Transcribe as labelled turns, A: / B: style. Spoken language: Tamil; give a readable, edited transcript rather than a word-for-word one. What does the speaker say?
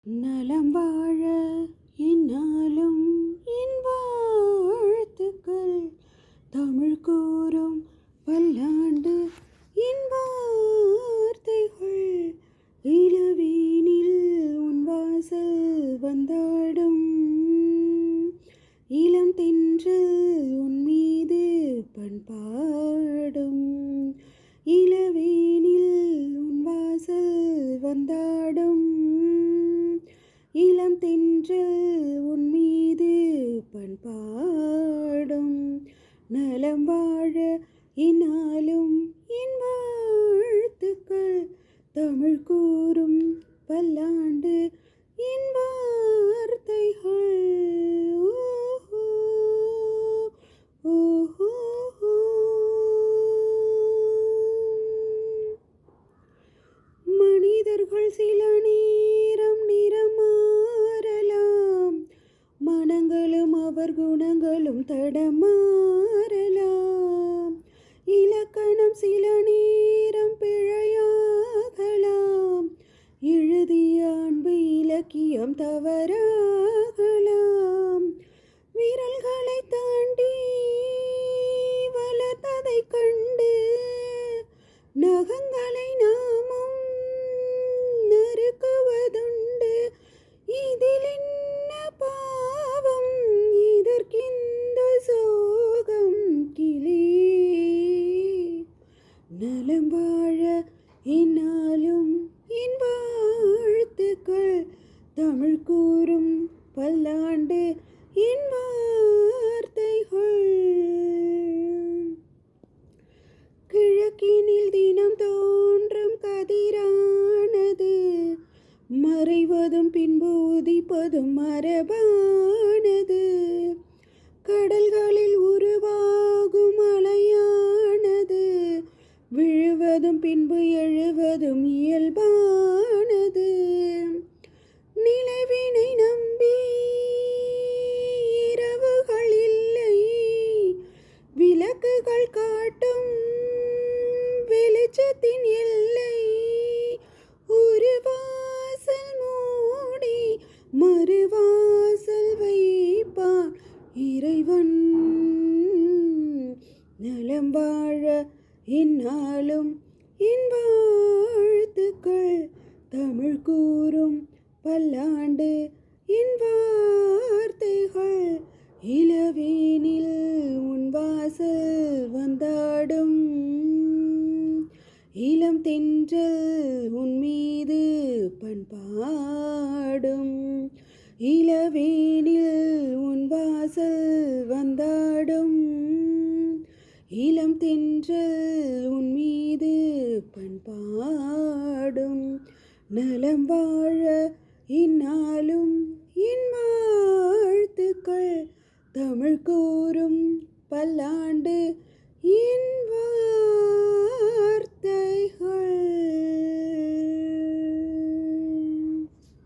A: நலம் வாழ இந்நாளும் என் வாழ்த்துக்கள். தமிழ் கூறும் பல்லாண்டு என் வார்த்தைகள். இளவேனில் உன் வாசல் வந்தாடும் இளம் தென்றல் உன் மீது பண்பாடும். இளவேனில் உன் வாசல் வந்தாடும் இளம் தென்றல் உன் மீது பண்பாடும். நலம் வாழ இந்நாளும் என் வாழ்த்துக்கள். தமிழ் கூறும் பல்லாண்டு என் வார்த்தைகள். மனிதர்கள் சில நேரம் நிறமாறலாம், மனங்களும் அவர் குணங்களும் தடமாறலாம். இலக்கணம் சில நேரம் பிழையாகலாம், எழுதிய அன்பு இலக்கியம் தவறாகலாம். விரல்களை தாண்டி வளர்த்ததை கண்டு நகங்களை நாமும் நறுக்குவதுண்டு. இதில் என்ன பாவம், இதற்கிந்த சோகம் கிளியே. நலம் வாழ இந்நாளும் என் வாழ்த்துக்கள். தமிழ் கூறும் பல்லாண்டு என் வார்த்தைகள். கிழக்கினில் தினம் தோன்றும் கதிரானது மறைவதும் பின்பு உதிப்பதும் மரபானது. கடல்களில் உருவாகும் அலையானது விழுவதும் பின்பு எழுவதும் இயல்பானது. நிலவினை நம்பி இரவுகள் இல்லை, விளக்குகள் காட்டும் வெளிச்சத்தின் எல்லை. ஒரு வாசல் மூடி மறுவாசல் வைப்பான் இறைவன். நலம் வாழ இந்நாளும் என் வாழ்த்துக்கள். தமிழ் கூறும் பல்லாண்டு என் வார்த்தைகள். இளவேனில் உன் வாசல் வந்தாடும் இளம் தென்றல் உன் மீது பண்பாடும். இளவேனில் உன் வாசல் வந்தாடும் இளம் தென்றல் உன் மீது பண்பாடும். நலம் வாழ இந்நாளும் என் வாழ்த்துக்கள். தமிழ் கூறும் பல்லாண்டு என்